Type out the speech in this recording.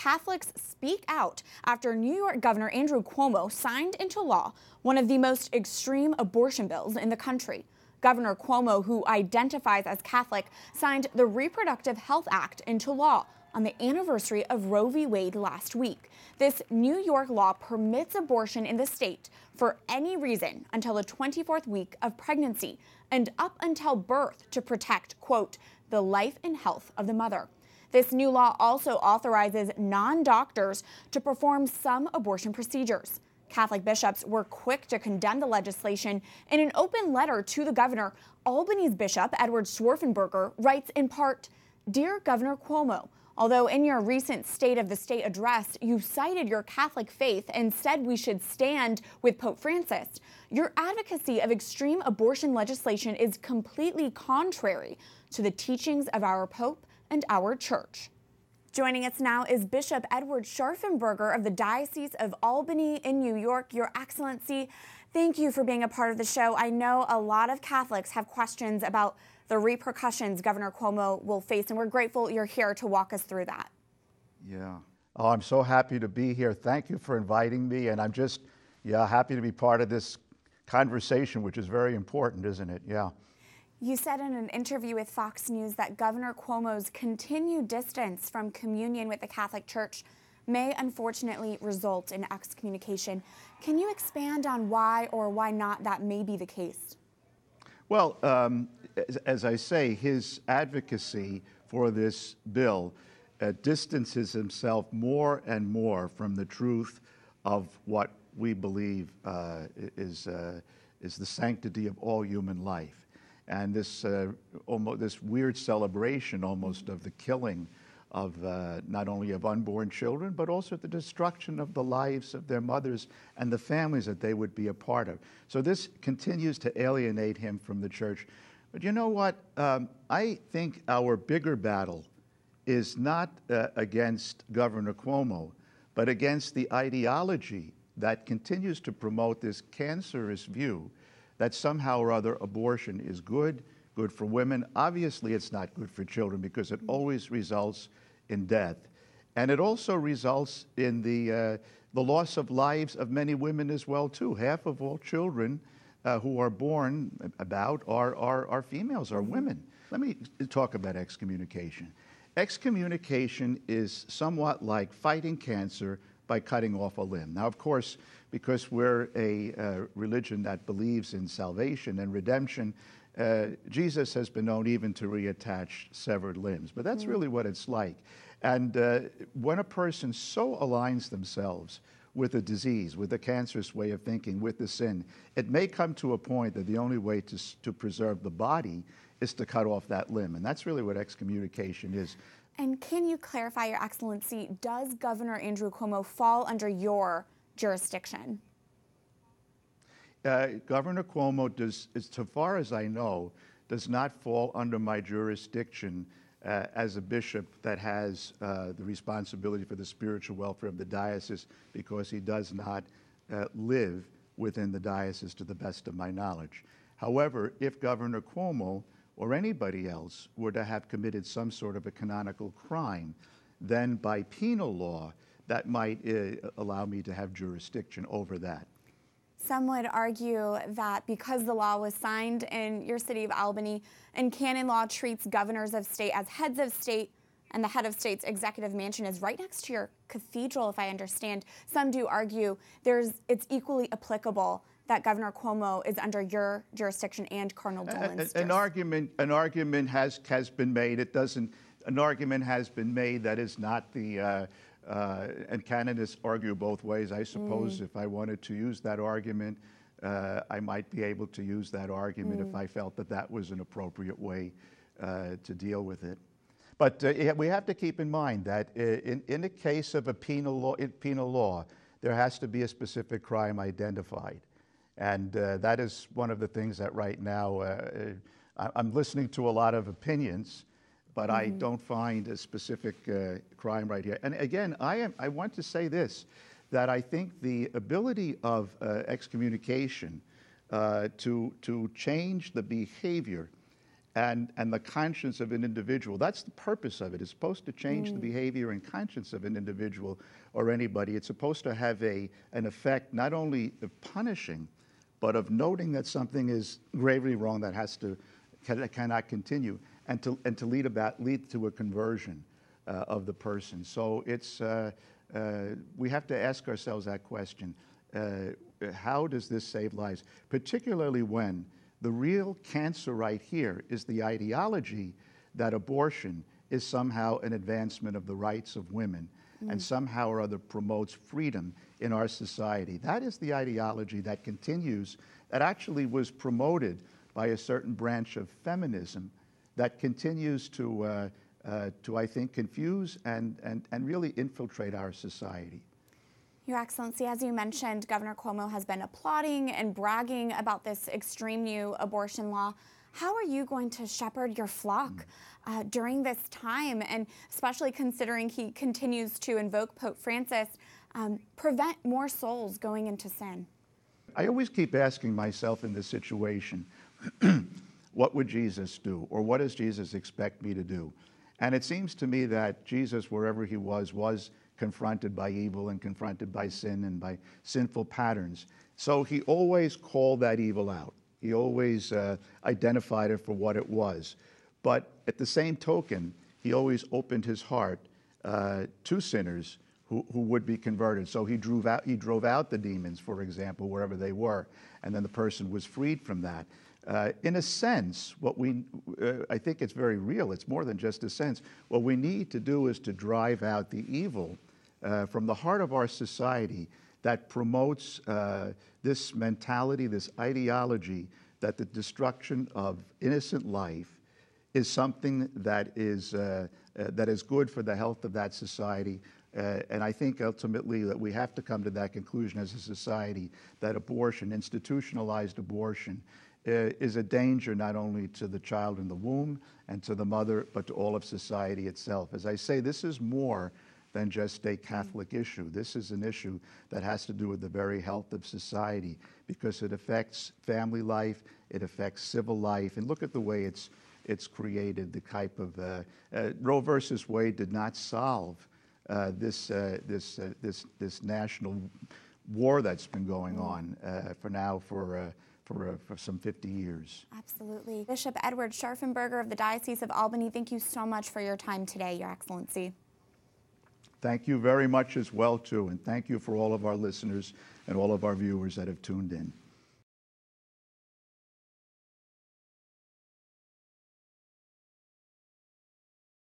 Catholics speak out after New York Governor Andrew Cuomo signed into law one of the most extreme abortion bills in the country. Governor Cuomo, who identifies as Catholic, signed the Reproductive Health Act into law on the anniversary of Roe v. Wade last week. This New York law permits abortion in the state for any reason until the 24th week of pregnancy and up until birth to protect, quote, the life and health of the mother. This new law also authorizes non-doctors to perform some abortion procedures. Catholic bishops were quick to condemn the legislation. In an open letter to the governor, Albany's Bishop Edward Scharfenberger writes in part, "Dear Governor Cuomo, although in your recent State of the State address, you cited your Catholic faith and said we should stand with Pope Francis, your advocacy of extreme abortion legislation is completely contrary to the teachings of our Pope and our Church." Joining us now is Bishop Edward Scharfenberger of the Diocese of Albany in New York. Your Excellency, thank you for being a part of the show. I know a lot of Catholics have questions about the repercussions Governor Cuomo will face, and we're grateful you're here to walk us through that. Yeah. Oh, I'm so happy to be here. Thank you for inviting me, and I'm just, happy to be part of this conversation, which is very important, isn't it? Yeah. You said in an interview with Fox News that Governor Cuomo's continued distance from communion with the Catholic Church may unfortunately result in excommunication. Can you expand on why or why not that may be the case? Well, as I say, his advocacy for this bill distances himself more and more from the truth of what we believe is the sanctity of all human life. And this weird celebration almost of the killing of not only of unborn children, but also the destruction of the lives of their mothers and the families that they would be a part of. So this continues to alienate him from the church. But you know what? I think our bigger battle is not against Governor Cuomo, but against the ideology that continues to promote this cancerous view that somehow or other abortion is good for women. Obviously, it's not good for children because it always results in death. And it also results in the loss of lives of many women as well, too. Half of all children who are born are females, are women. Let me talk about excommunication. Excommunication is somewhat like fighting cancer by cutting off a limb. Now, of course, because we're a religion that believes in salvation and redemption, Jesus has been known even to reattach severed limbs. But that's really what it's like. And when a person so aligns themselves with a disease, with a cancerous way of thinking, with the sin, it may come to a point that the only way to preserve the body is to cut off that limb. And that's really what excommunication is. And can you clarify, Your Excellency, does Governor Andrew Cuomo fall under your jurisdiction? Governor Cuomo does, so far as I know, does not fall under my jurisdiction as a bishop that has the responsibility for the spiritual welfare of the diocese, because he does not live within the diocese to the best of my knowledge. However, if Governor Cuomo or anybody else were to have committed some sort of a canonical crime, then by penal law, that might allow me to have jurisdiction over that. Some would argue that because the law was signed in your city of Albany and canon law treats governors of state as heads of state and the head of state's executive mansion is right next to your cathedral, if I understand, some do argue it's equally applicable that Governor Cuomo is under your jurisdiction and Cardinal Dolan's An argument has been made. An argument has been made that is not the, and canonists argue both ways. I suppose if I wanted to use that argument, I might be able to use that argument if I felt that that was an appropriate way to deal with it. But we have to keep in mind that in the case of a penal law, there has to be a specific crime identified. And that is one of the things that right now, I'm listening to a lot of opinions, but I don't find a specific crime right here. And again, I want to say this, that I think the ability of excommunication to change the behavior and the conscience of an individual. That's the purpose of it. It's supposed to change the behavior and conscience of an individual or anybody. It's supposed to have an effect not only of punishing, but of noting that something is gravely wrong that cannot continue, and to lead to a conversion of the person. So it's we have to ask ourselves that question: how does this save lives? Particularly when the real cancer right here is the ideology that abortion is somehow an advancement of the rights of women and somehow or other promotes freedom in our society. That is the ideology that continues, that actually was promoted by a certain branch of feminism that continues to I think, confuse and really infiltrate our society. Your Excellency, as you mentioned, Governor Cuomo has been applauding and bragging about this extreme new abortion law. How are you going to shepherd your flock during this time, and especially considering he continues to invoke Pope Francis, prevent more souls going into sin? I always keep asking myself in this situation, what would Jesus do, or what does Jesus expect me to do? And it seems to me that Jesus, wherever he was confronted by evil and confronted by sin and by sinful patterns. So he always called that evil out. He always identified it for what it was. But at the same token, he always opened his heart to sinners who would be converted. So he drove out the demons, for example, wherever they were, and then the person was freed from that. In a sense, I think it's very real. It's more than just a sense. What we need to do is to drive out the evil from the heart of our society that promotes this mentality, this ideology that the destruction of innocent life is something that is good for the health of that society. And I think ultimately that we have to come to that conclusion as a society that abortion, institutionalized abortion, is a danger not only to the child in the womb and to the mother, but to all of society itself. As I say, this is more than just a Catholic issue. This is an issue that has to do with the very health of society, because it affects family life, it affects civil life, and look at the way it's created. The type of Roe versus Wade did not solve this national war that's been going on for some 50 years. Absolutely. Bishop Edward Scharfenberger of the Diocese of Albany, thank you so much for your time today, Your Excellency. Thank you very much as well, too, and thank you for all of our listeners and all of our viewers that have tuned in.